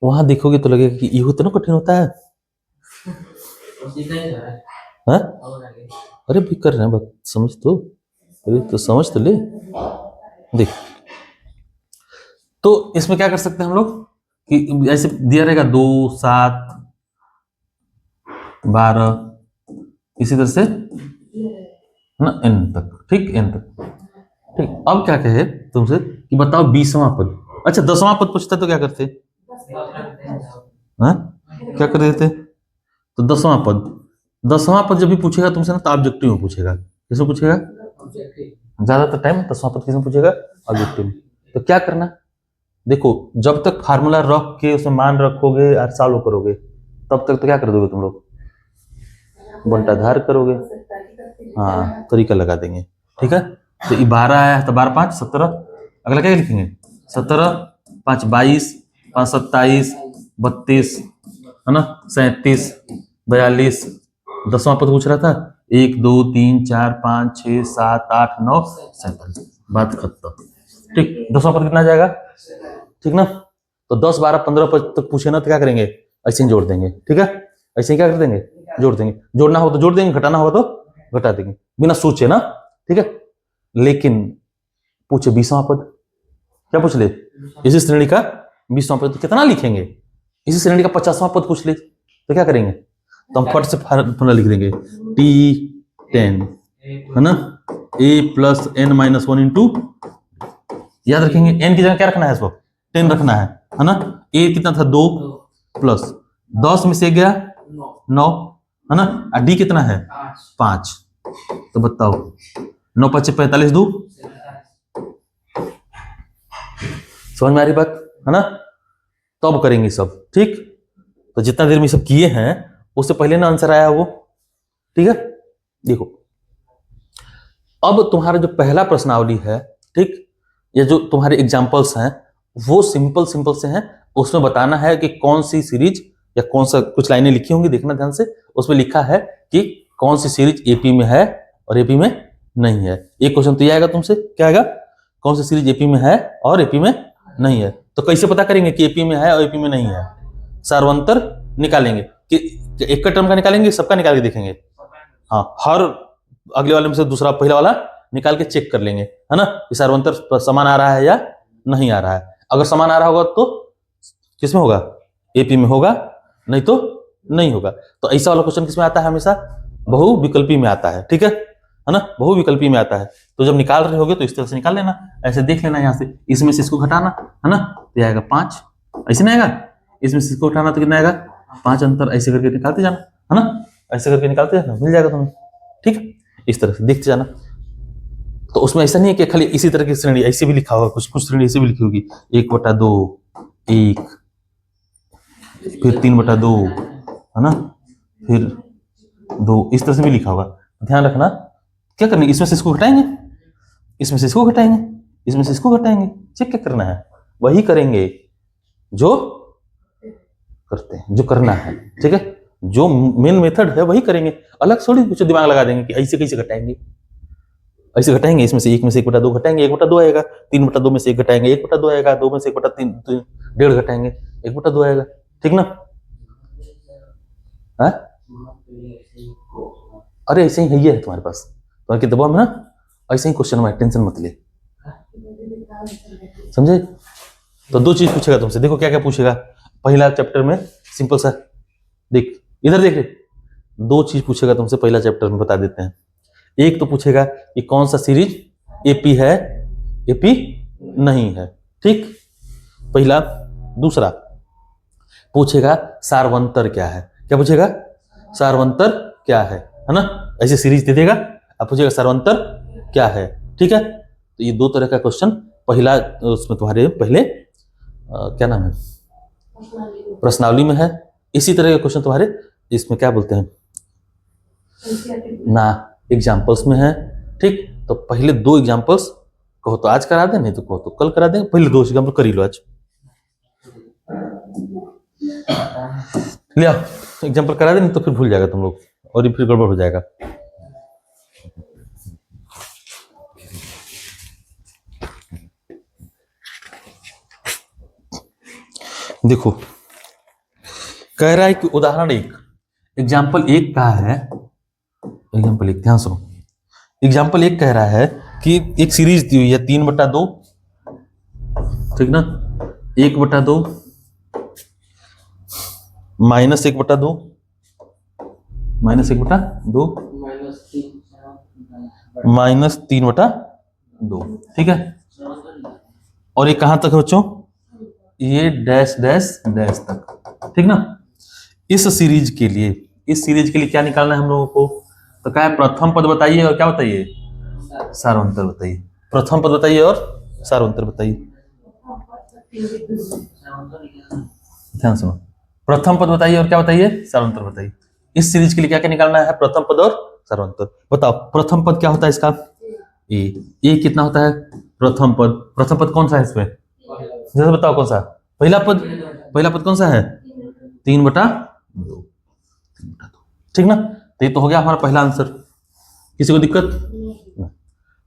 वहां देखोगे तो लगेगा कि ये इतना कठिन होता है। हाँ? अरे भी कर रहे हैं बात, समझ तो, अरे तो समझ तो ले। देख तो इसमें क्या कर सकते हैं हम लोग कि ऐसे दिया रहेगा 2 7 12 इसी तरह से ना n तक, ठीक n तक, ठीक। अब क्या कहे तुमसे कि बताओ 20वां पद, अच्छा 10वां पद पूछता तो क्या करते, हाँ क्या कर देते, तो 10वां पद जब भी पूछेगा तुमसे ना तो ऑब्जेक्टिव में पूछेगा, किसमें पूछेगा ज्यादातर टाइम 10वां पद किसमें पूछेगा ऑब्जेक्टिव में। तो क्या करना, देखो जब तक फार्मूला रख के उसमें मान रखोगे और सॉल्व करोगे तब तक तो क्या कर दोगे तुम लोग बंटाधार करोगे, हाँ तरीका लगा देंगे, ठीक है। तो ये 12 आया है तो 12 5 17, अगला क्या लिखेंगे 17 5 22 5 27 32 है ना 37 42, 10वां पद पूछ रहा था 1 2 3 4 5 6 7 8 9 47, बात खत्म, ठीक। 10वां पद कितना जाएगा, ठीक ना। तो 10 12 15 पद तक पूछे ना तो क्या करेंगे ऐसे ही जोड़ देंगे, ठीक है, ऐसे ही क्या कर देंगे जोड़ देंगे, जोड़ना हो तो जोड़ देंगे, घटाना हो तो घटा देंगे बिना सोचे ना, ठीक है। लेकिन पूछे 20वां पद, क्या पूछ ले इसी श्रेणी का 20वां पद तो कितना लिखेंगे, इसी श्रेणी का 50वां पद पूछ ले तो क्या करेंगे, तो हम फट से फॉर्मूला लिख देंगे T10 है ना, a plus n minus 1 into, याद रखेंगे n की जगह क्या रखना है इस वक्त 10 रखना है ना। a कितना था 2 प्लस 10 में से गया 9 है ना। और d कितना है 5। तो बताओ 9 5 45 2 समझ में आ रही बात है ना। तो अब करेंगे सब ठीक। तो जितना देर में सब किए हैं उससे पहले ना आंसर आया वो ठीक है। देखो अब तुम्हारा जो पहला प्रश्नावली है ठीक, ये जो तुम्हारे एग्जाम्पल्स हैं वो सिंपल सिंपल से हैं। उसमें बताना है कि कौन सी सीरीज या कौन सा, कुछ लाइनें लिखी होंगी देखना ध्यान से, उसमें लिखा है कि कौन सी सीरीज एपी में है और एपी में नहीं है। एक क्वेश्चन तो ये आएगा तुमसे, क्या आएगा, कौन सी सीरीज एपी में है और एपी में नहीं है। तो कैसे पता करेंगे कि एपी में है और एपी में नहीं है? सार्वंतर निकालेंगे कि एक का टर्म का निकालेंगे, सबका निकाल के देखेंगे। हाँ, हर अगले वाले में से दूसरा पहला वाला निकाल के चेक कर लेंगे है ना, कि सार्वंतर समान आ रहा है या नहीं आ रहा है। अगर समान आ रहा होगा तो किस में होगा, एपी में होगा, नहीं तो नहीं होगा। तो ऐसा वाला क्वेश्चन किसमें आता है, हमेशा बहुविकल्पी में आता है ठीक है ना, बहुविकल्पी में आता है। तो जब निकाल रहे होगे तो इस तरह से निकाल लेना, ऐसे देख लेना, यहाँ से इसमें से इसको घटाना है ना, तो आएगा 5, ऐसे नहीं आएगा, इसमें से इसको घटाना तो कितना आएगा 5, अंतर ऐसे करके निकालते जाना है ना, ऐसे करके निकालते जाना, मिल जाएगा तुम्हें ठीक है। इस तरह से देखते जाना। तो उसमें ऐसा नहीं है कि खाली इसी तरह की श्रेणी ऐसे भी लिखा होगा, कुछ कुछ श्रेणी ऐसे भी लिखी होगी 1/2 1 फिर 3/2 है ना, फिर 2, इस तरह से भी लिखा होगा। ध्यान रखना क्या करना है, इसमें से इसको घटाएंगे, इसमें से इसको घटाएंगे, इसमें से इसको घटाएंगे, चेक क्या करना है, वही करेंगे जो करते हैं, जो करना है ठीक है। जो मेन मेथड है वही करेंगे, अलग थोड़ी कुछ दिमाग लगा देंगे कि ऐसे कैसे घटाएंगे, ऐसे घटाएंगे, इसमें से 1 में से 1/2 घटाएंगे, 1/2 आएगा, 3/2 में से 1 घटाएंगे, 1/2 आएगा, 2 में से 1/3 1.5 घटाएंगे, 1/2 आएगा ठीक ना। है अरे ऐसे ही है, ये है तुम्हारे पास तुम्हारी किताबों में ना, ऐसे ही क्वेश्चन में, टेंशन मत ले, समझे। तो 2 चीज पूछेगा तुमसे, देखो क्या क्या पूछेगा। पहला चैप्टर में सिंपल सा, देख इधर देख, 2 चीज पूछेगा तुमसे पहला चैप्टर में, बता देते हैं। एक तो पूछेगा कि कौन सा सीरीज एपी है, एपी नहीं है ठीक, पहला। दूसरा पूछेगा सार्वंतर क्या है, क्या पूछेगा, सार्वंतर क्या है ना, ऐसे सीरीज दे देगा, अब पूछेगा सार्वंतर क्या है ठीक है। तो ये 2 तरह का क्वेश्चन पहला उसमें तुम्हारे पहले क्या नाम है, प्रश्नावली में है। इसी तरह के क्वेश्चन तुम्हारे इसमें क्या बोलते हैं ना, एग्जाम्पल्स में है ठीक। तो पहले 2 एग्जाम्पल्स कहो तो आज करा दें, नहीं तो कहो तो कल करा देंगे, पहले 2 एग्जाम्पल कर ही लो आज, ले आओ एग्जाम्पल करा दें, नहीं तो फिर भूल जाएगा तुम लोग और ये फिर गड़बड़ हो जाएगा। देखो कह रहा है कि उदाहरण 1, एग्जाम्पल 1 कहा है, एग्जाम्पल 1 ध्यान सुनो, एग्जाम्पल 1 कह रहा है कि एक सीरीज दी हुई है 3/2 ठीक ना, 1/2 -1/2 -1/2 -3/2 ठीक है। और ये कहां तक है बच्चों, ये डैश डैश डैश तक ठीक ना। इस सीरीज के लिए, इस सीरीज के लिए क्या निकालना है हम लोगों को, तो क्या है, प्रथम पद बताइए और क्या बताइए, सार्वंतर बताइए। प्रथम पद बताइए और सार्वंतर बताइए, ध्यान सुनो, प्रथम पद बताइए और क्या बताइए, सार्वंतर बताइए। इस सीरीज के लिए क्या क्या निकालना है, प्रथम पद और सार्वंतर। बताओ प्रथम पद क्या होता है इसका, ए कितना होता है, प्रथम पद, प्रथम पद कौन सा है इसमें, जैसे बताओ कौन सा, पहला पद, पहला पद कौन सा है 3/2 ठीक ना। तो ये तो हो गया हमारा पहला आंसर, किसी को दिक्कत।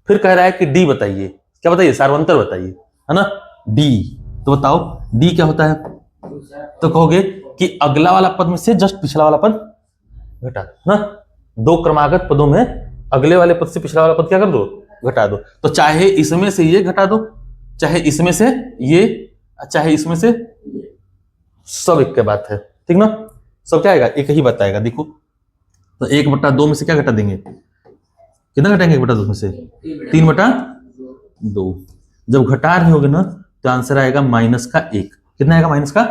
फिर कह रहा है कि डी बताइए, क्या बताइए, सार्वंतर बताइए है ना, डी। तो बताओ डी क्या होता है, तो कहोगे कि अगला वाला पद में से जस्ट पिछला वाला पद घटा ना, 2 क्रमागत पदों में अगले वाले पद से पिछला वाला पद क्या कर दो, घटा दो। तो चाहे इसमें से ये घटा दो, चाहे इसमें से ये, चाहे इसमें से, सब एक के बात है ठीक ना, सब क्या आएगा, एक ही बात आएगा। देखो तो 1/2 में से क्या घटा देंगे, कितना घटाएंगे 1/2 में से, 3/2 जब घटा रहे होगे ना तो आंसर आएगा माइनस का 1। कितना आएगा माइनस का?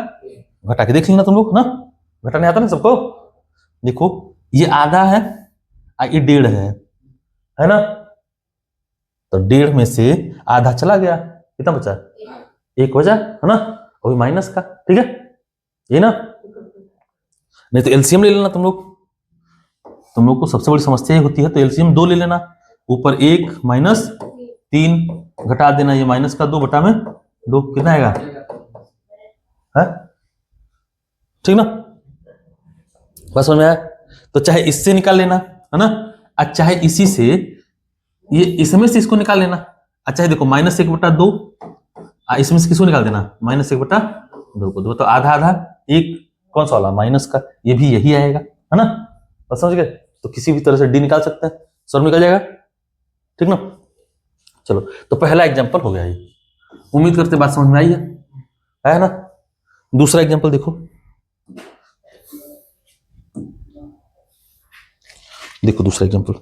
घटा के देख लेना तुम लोग ना, घटाने आता ना सबको। देखो ये आधा है ये 1.5 है ना, तो 1.5 में से आधा चला गया, कितना बचा? 1 बचा है ना, वही माइनस का। ठीक है ये ना, नहीं तो एलसीएम ले लेना तुम लोग को सबसे बड़ी समस्या ये होती है, तो एलसीएम 2 ले लेना, ऊपर 1 माइनस 3 घटा देना, ये माइनस का 2 बटा में 2 कितना आएगा है? ठीक ना, बस समझ में आया। तो चाहे इससे निकाल लेना है ना, और चाहे इसी से, ये इसमें से इसको निकाल लेना, अच्छा है देखो -1/2 इसमें से किसको निकाल देना? -1/2 को 2, तो आधा आधा 1 कौन सा वाला? माइनस का, ये भी यही आएगा है ना, बस समझ गए। तो किसी भी तरह से डी निकाल सकते हैं, सॉल्व निकल जाएगा। ठीक ना, चलो तो पहला एग्जांपल हो गया ये, उम्मीद करते बात समझ में आई है ना। दूसरा एग्जांपल देखो, दूसरा एग्जांपल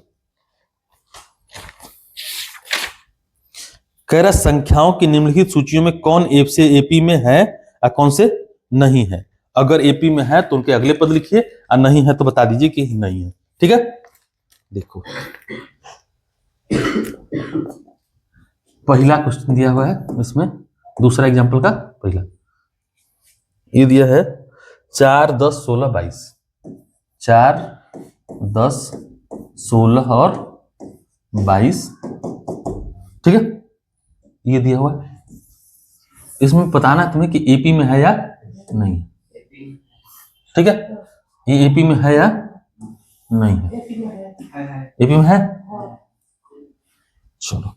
कह रहा संख्याओं की निम्नलिखित सूचियों में कौन ए से एपी में है और कौन से नहीं है। अगर एपी में है तो उनके अगले पद लिखिए, और नहीं है तो बता दीजिए कि नहीं है। ठीक है, देखो पहला क्वेश्चन दिया हुआ है इसमें, दूसरा एग्जांपल का पहला ये दिया है 4, 10, 16, 22। 4, 10, 16 और 22। ठीक है, ये दिया हुआ है, इसमें बताना है तुम्हें कि एपी में है या नहीं। ठीक है, ये एपी में है या नहीं है? एपी में है। चलो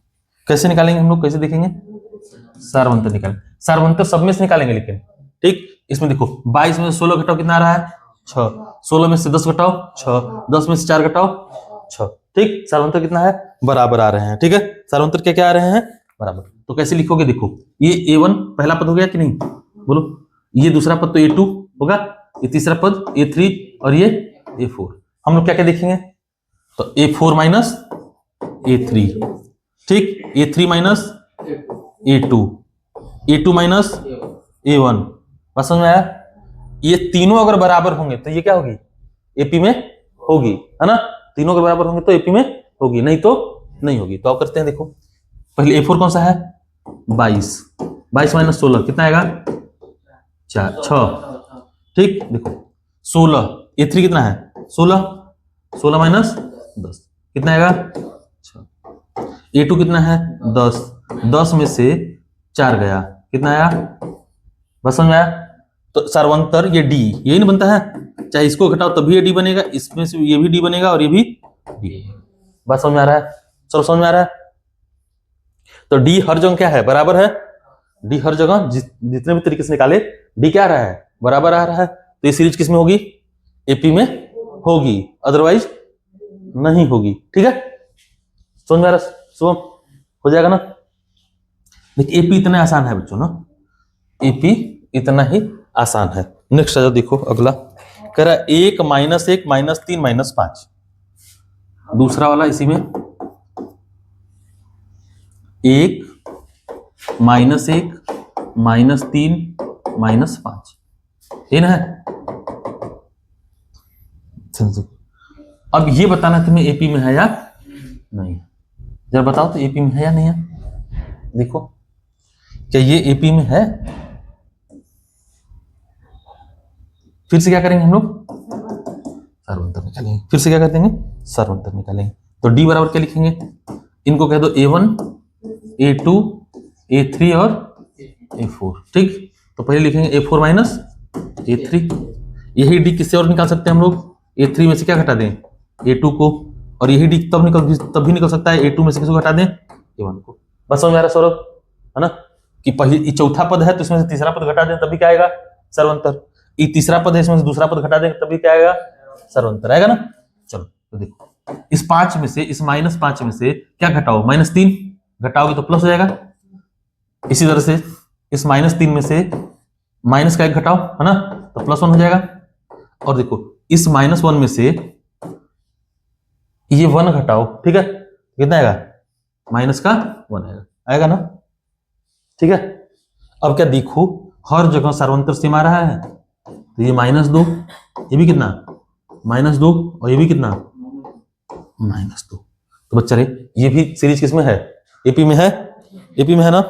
कैसे निकालेंगे हम लोग, कैसे देखेंगे? सारवंतर निकालेंगे, सारवंतर सब में से निकालेंगे लेकिन। ठीक, इसमें देखो 22 में से 16 घटाओ कितना आ रहा है? 6। 16 में से 10 घटाओ 6। 10 में से 4 घटाओ 6। ठीक, सारवंतर कितना है? बराबर आ रहे हैं। ठीक है, सारवंतर क्या क्या आ रहे हैं? बराबर। तो कैसे लिखोगे? देखो ये A1 पहला पद हो गया कि नहीं, बोलो। ये दूसरा पद तो A2 होगा, ये तीसरा पद A3 और ये A4। हम लोग क्या क्या देखेंगे? तो A4 माइनस A3, ठीक, A3 minus A2, A2 minus A1। बस समझ में आया? ये तीनों अगर बराबर होंगे तो ये क्या होगी? एपी में होगी, है ना। तीनों अगर बराबर होंगे तो एपी में होगी, नहीं तो नहीं होगी। तो आप करते हैं, देखो पहले A4 कौन सा है? 22। 22 माइनस 16 कितना आएगा? 4, 6। ठीक, देखो 16, A3 कितना है? 16। 16 माइनस 10 कितना आएगा? 6। A2 कितना है? 10। 10 में से 4 गया, कितना आया? बस समझ में आया? तो सारवंतर ये डी यही नहीं बनता है, चाहे इसको घटाओ तभी ये डी बनेगा, इसमें से ये भी डी बनेगा और ये भी डी। बात समझ में आ रहा है? चलो समझ में आ रहा है। तो डी हर जगह क्या है? बराबर है। डी हर जगह जितने भी तरीके से निकाले डी क्या आ रहा है? बराबर आ रहा है। तो ये सीरीज किसमें होगी? एपी में होगी, अदरवाइज नहीं होगी। ठीक है, समझ में आ रहा है? शुभम हो जाएगा ना। देखिए एपी इतना आसान है बच्चों ना, एपी इतना ही आसान है। नेक्स्ट आ जाओ, देखो अगला कह रहा 1 -1 -3 -5। दूसरा वाला इसी में 1 -1 -3 -5, ये ना है। अब ये बताना तुम्हें एपी में है या नहीं। जरा बताओ तो एपी में है या नहीं है। देखो क्या ये एपी में है? फिर से क्या करेंगे हम लोग? सारवंतर निकालेंगे। फिर से क्या कर देंगे? सारवंतर निकालेंगे। तो डी बराबर क्या लिखेंगे? इनको कह दो A1, A2, A3 और A4। ठीक, तो पहले लिखेंगे A4 माइनस A3। यही डी किससे और निकाल सकते हैं हम लोग? A3 में से क्या घटा दें? A2 को। और यही डी तब भी निकल सकता है A2 में से किसको घटा दें? A1 को। बस समझ में आ रहा सौरभ, है ना, कि पहले चौथा पद है तो इसमें से तीसरा पद घटा दें तभी क्या आएगा? सर्वंतर। ये तीसरा पद है, इसमें से दूसरा पद घटा दें तभी क्या आएगा? सर्वंतर आएगा ना। चलो तो देखो इस 5 में से, इस -5 में से क्या घटाओ? -3 घटाओगे तो प्लस हो जाएगा। इसी तरह से इस -3 में से माइनस का 1 घटाओ, है ना, तो +1 हो जाएगा। और देखो इस -1 में से ये 1 घटाओ, ठीक है, कितना आएगा? -1 आएगा, आएगा ना। ठीक है। अब क्या देखो, हर जगह सर्वंतर सेम आ रहा है, तो ये -2, ये भी कितना -2, और ये भी कितना -2। तो बच्चा रे ये भी सीरीज किसमें है, एपी में है, एपी में है ना।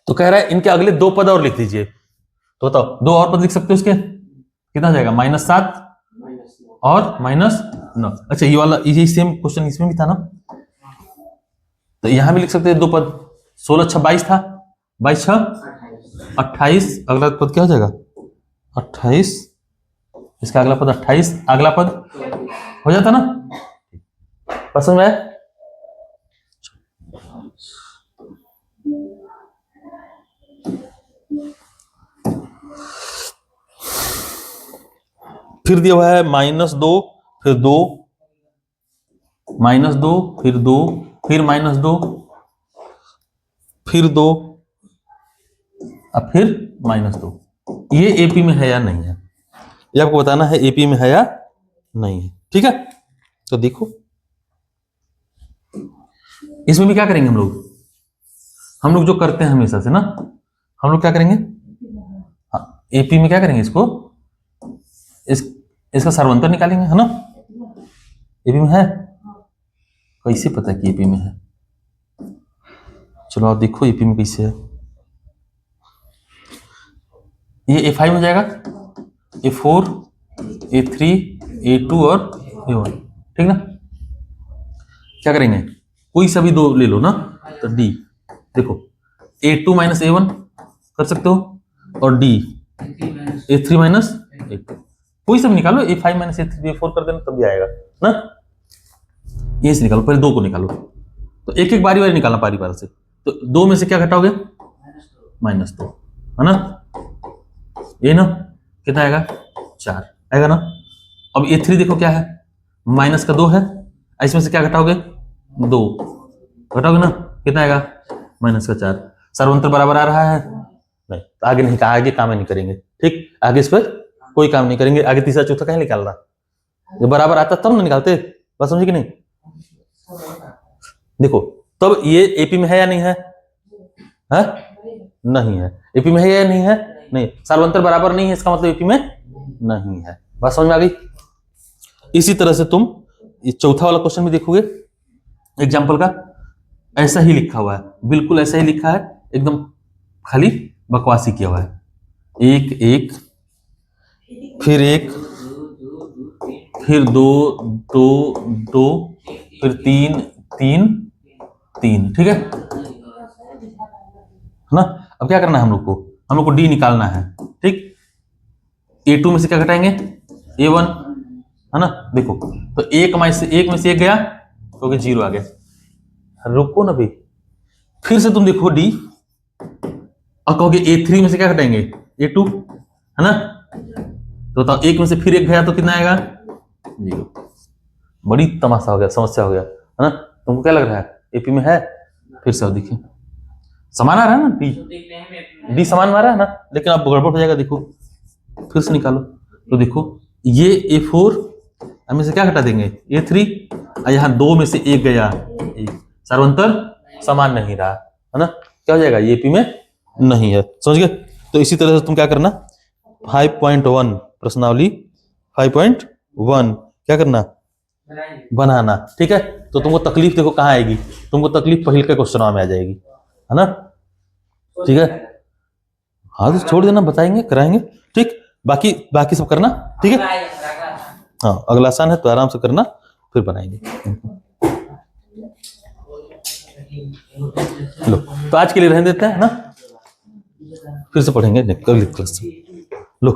तो कह रहा है इनके अगले 2 पद और लिख दीजिए। तो बताओ 2 और पद लिख सकते हो उसके, कितना हो जाएगा, -7 और -9। अच्छा ये वाला ये सेम क्वेश्चन इसमें भी था ना, तो यहां भी लिख सकते हैं 2 पद। 16 6 22 था, 22 6 28, अगला पद क्या हो जाएगा 28, इसका अगला पद 28, अगला पद हो जाता ना। पसंद में आया? फिर दिया हुआ है -2 फिर 2, -2 फिर 2 फिर -2 फिर 2 अब फिर -2। ये एपी में है या नहीं है, ये आपको बताना है एपी में है या नहीं है, ठीक है। तो देखो इसमें भी क्या करेंगे हम लोग जो करते हैं हमेशा से ना, हम लोग क्या करेंगे, हाँ, एपी में क्या करेंगे, इसको इसका सर्वंतर निकालेंगे, है ना। एपी में है, कैसे पता कि एपी में है, चलो आप देखो एपी में कैसे है। ये A5 हो जाएगा, A4 A3 A2 और A1, ठीक ना। क्या करेंगे, कोई सा भी 2 ले लो ना, तो D देखो A2 - A1 कर सकते हो, और D A3 - A2, कोई सा भी निकालो, A5 - A3 A4 कर देना तब भी आएगा ना। ये से निकालो, पहले 2 को निकालो, तो एक एक बारी निकालना पारी पारी से। तो 2 में से क्या घटाओगे, -2, है ना। ये ना कितना आएगा, 4 आएगा ना। अब A3 देखो क्या है, -2 है, इसमें से क्या घटाओगे, 2 घटाओगे ना, कितना आएगा, -4। सर्वंतर बराबर आ रहा है, नहीं, तो आगे नहीं, आगे काम नहीं करेंगे, ठीक, आगे इस पर कोई काम नहीं करेंगे, आगे तीसरा चौथा कहीं निकाल रहा, जब बराबर आता तब ना निकालते, बात समझे कि नहीं। देखो तब ये एपी में है या नहीं है, है? नहीं है। एपी में है या नहीं है, नहीं। सर्वंतर बराबर नहीं है, इसका मतलब एपी में नहीं है, बात समझ में आ गई। इसी तरह से तुम ये चौथा वाला क्वेश्चन भी देखोगे, एग्जाम्पल का ऐसा ही लिखा हुआ है, बिल्कुल ऐसा ही लिखा है, एकदम खाली बकवासी किया हुआ है, 1 1 फिर 1 फिर 2 2 2 फिर 3 3 3, ठीक है ना। अब क्या करना है हम लोग को डी निकालना है, ठीक। A2 में से क्या घटाएंगे, A1, है ना। देखो तो एक में से एक गया, क्योंकि 0 आ गया, रुको ना भाई, फिर से तुम देखो डी, और कहोगे A3 में से क्या घटाएंगे, A2, है ना। तो बताओ 1 में से फिर 1 गया तो कितना आएगा, 0। बड़ी तमाशा हो गया, समस्या हो गया, है ना। तुमको क्या लग रहा है, एपी में है, फिर से देखिए समान आ रहा है ना, डी समान आ रहा है ना, लेकिन अब गड़बड़ हो जाएगा, देखो फिर से निकालो, तो देखो ये A4 में से क्या घटा देंगे, A3, और यहाँ 2 में से 1 गया, 1, सर्वंतर समान नहीं रहा, है ना, क्या हो जाएगा, ये एपी में नहीं है, समझ गए। तो इसी तरह से तुम क्या करना, 5.1 प्रश्नावली 5.1 क्या करना, बनाना, ठीक है। तो तुमको तकलीफ देखो कहाँ आएगी, तुमको तकलीफ पहले के क्वेश्चन में आ जाएगी, है ना, ठीक है। हाँ तो छोड़ देना, बताएंगे कराएंगे, ठीक। बाकी सब करना, ठीक है। हाँ अगला आसान है तो आराम से करना, फिर बनाएंगे। लो तो आज के लिए रहने देते हैं ना, फिर से पढ़ेंगे अगले क्लास से। लो